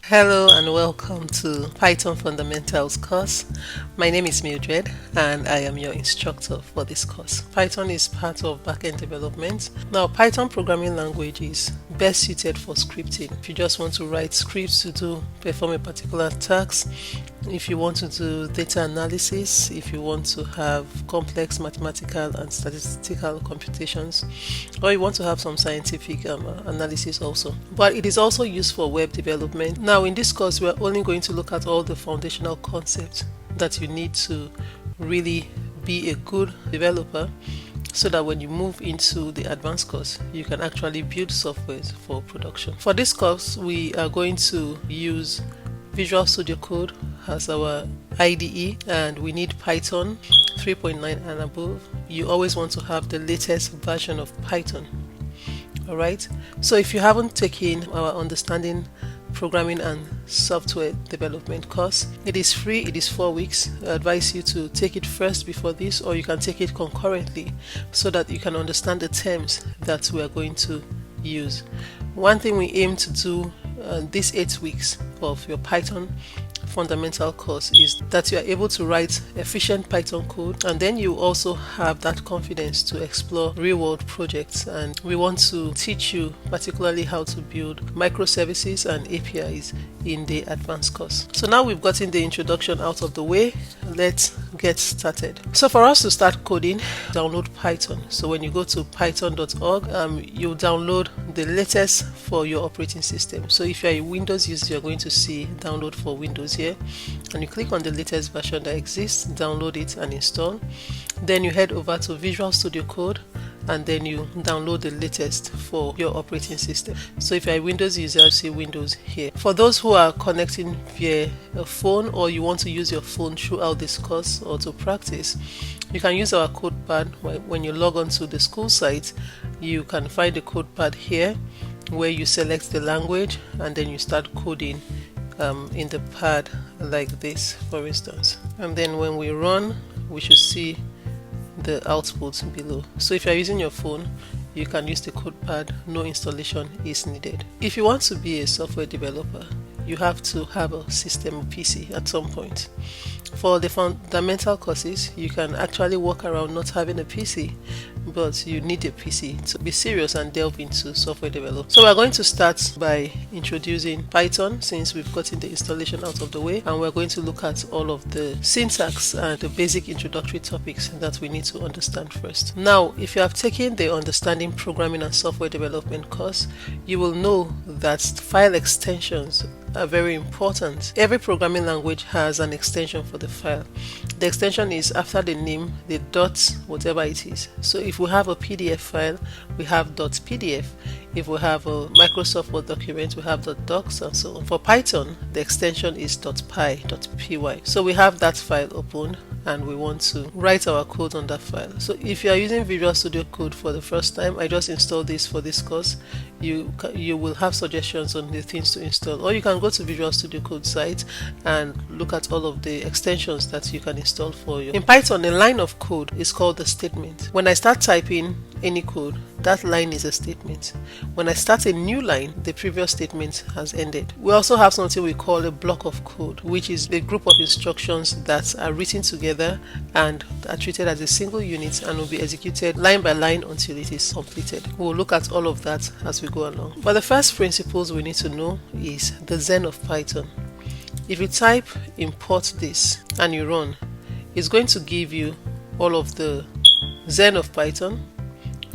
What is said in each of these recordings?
Hello and welcome to Python Fundamentals course. My name is Mildred and I am your instructor for this course. Python is part of backend development. Now, Python programming language is best suited for scripting. If you just want to write scripts to perform a particular task, if you want to do data analysis, if you want to have complex mathematical and statistical computations, or you want to have some scientific analysis also. But it is also used for web development. Now, in this course, we are only going to look at all the foundational concepts that you need to really be a good developer, so that when you move into the advanced course, you can actually build software for production. For this course, we are going to use Visual Studio Code as our IDE, and we need Python 3.9 and above. You always want to have the latest version of Python. Alright, so if you haven't taken our Understanding Programming and Software Development course, it is free. It is 4 weeks. I advise you to take it first before this, or you can take it concurrently so that you can understand the terms that we are going to use. One thing we aim to do these 8 weeks of your Python fundamental course is that you are able to write efficient Python code, and then you also have that confidence to explore real-world projects. And we want to teach you particularly how to build microservices and APIs in the advanced course. So now we've gotten the introduction out of the way, let's get started. So for us to start coding, download Python. So when you go to python.org, you download the latest for your operating system. So if you're a Windows user, you're going to see download for Windows here, and you click on the latest version that exists, download it and install. Then you head over to Visual Studio Code, and then you download the latest for your operating system. So if you're a Windows user, you see Windows here. For those who are connecting via a phone, or you want to use your phone throughout this course or to practice, you can use our CodePad. When you log on to the school site, you can find the CodePad here, where you select the language and then you start coding in the pad like this, for instance. And then when we run, we should see the output below. So if you're using your phone, you can use the CodePad. No installation is needed. If you want to be a software developer, you have to have a system, a PC at some point. For the fundamental courses, you can actually work around not having a PC, but you need a PC to be serious and delve into software development. So we're going to start by introducing Python, since we've gotten the installation out of the way, and we're going to look at all of the syntax and the basic introductory topics that we need to understand first. Now, if you have taken the Understanding Programming and Software Development course, you will know that file extensions are very important. Every programming language has an extension for the file. The extension is after the name, the dot, whatever it is. So if we have a PDF file, we have .pdf. If we have a Microsoft Word document, we have .docs, and so on. For Python, the extension is .py. So we have that file open, and we want to write our code on that file. So if you are using Visual Studio Code for the first time, I just installed this for this course. You will have suggestions on the things to install, or you can go to Visual Studio Code site and look at all of the extensions that you can install for you. In Python, a line of code is called a statement. When I start typing any code, that line is a statement. When I start a new line, the previous statement has ended. We also have something we call a block of code, which is a group of instructions that are written together and are treated as a single unit and will be executed line by line until it is completed. We'll look at all of that as we go along. But the first principles we need to know is the Zen of Python. If you type import this and you run, it's going to give you all of the Zen of Python,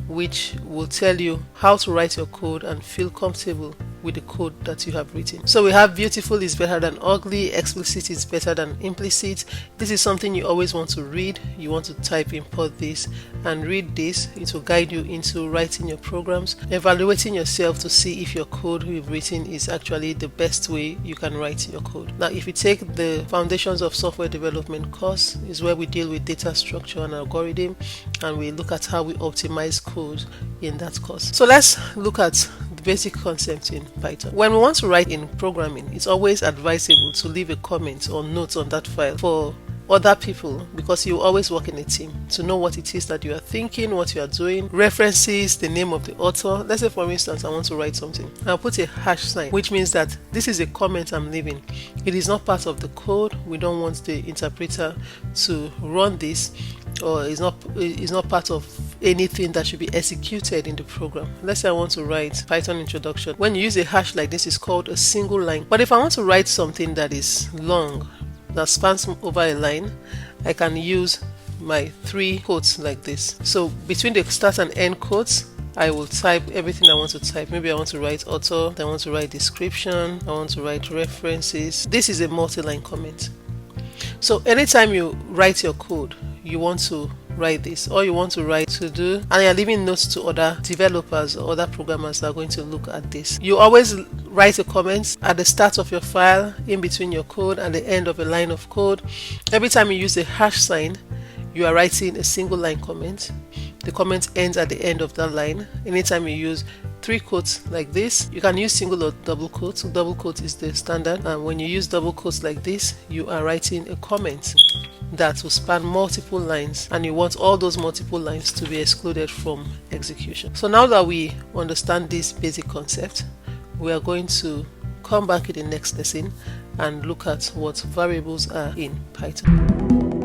which will tell you how to write your code and feel comfortable with the code that you have written. So we have beautiful is better than ugly, explicit is better than implicit. This is something you always want to read. You want to type import this and read this. It will guide you into writing your programs, evaluating yourself to see if your code you've written is actually the best way you can write your code. Now, if you take the Foundations of Software Development course, is where we deal with data structure and algorithm, and we look at how we optimize code in that course. So let's look at the basic concept in Python. When we want to write in programming, it's always advisable to leave a comment or note on that file for other people, because you always work in a team, to know what it is that you are thinking, what you are doing, references, the name of the author. Let's say, for instance, I want to write something. I'll put a hash sign, which means that this is a comment I'm leaving. It is not part of the code. We don't want the interpreter to run this, or is not part of anything that should be executed in the program. Let's say I want to write Python introduction. When you use a hash like this, it's called a single line. But if I want to write something that is long, that spans over a line, I can use my 3 quotes like this. So between the start and end quotes, I will type everything I want to type. Maybe I want to write author, I want to write description, I want to write references. This is a multi-line comment. So anytime you write your code, you want to write this, or you want to write to do, and you're leaving notes to other developers or other programmers that are going to look at this. You always write a comment at the start of your file, in between your code, and the end of a line of code. Every time you use a hash sign, you are writing a single line comment. The comment ends at the end of that line. Anytime you use 3 quotes like this, you can use single or double quotes. Double quote is the standard, and when you use double quotes like this, you are writing a comment that will span multiple lines, and you want all those multiple lines to be excluded from execution. So now that we understand this basic concept, we are going to come back in the next lesson and look at what variables are in Python.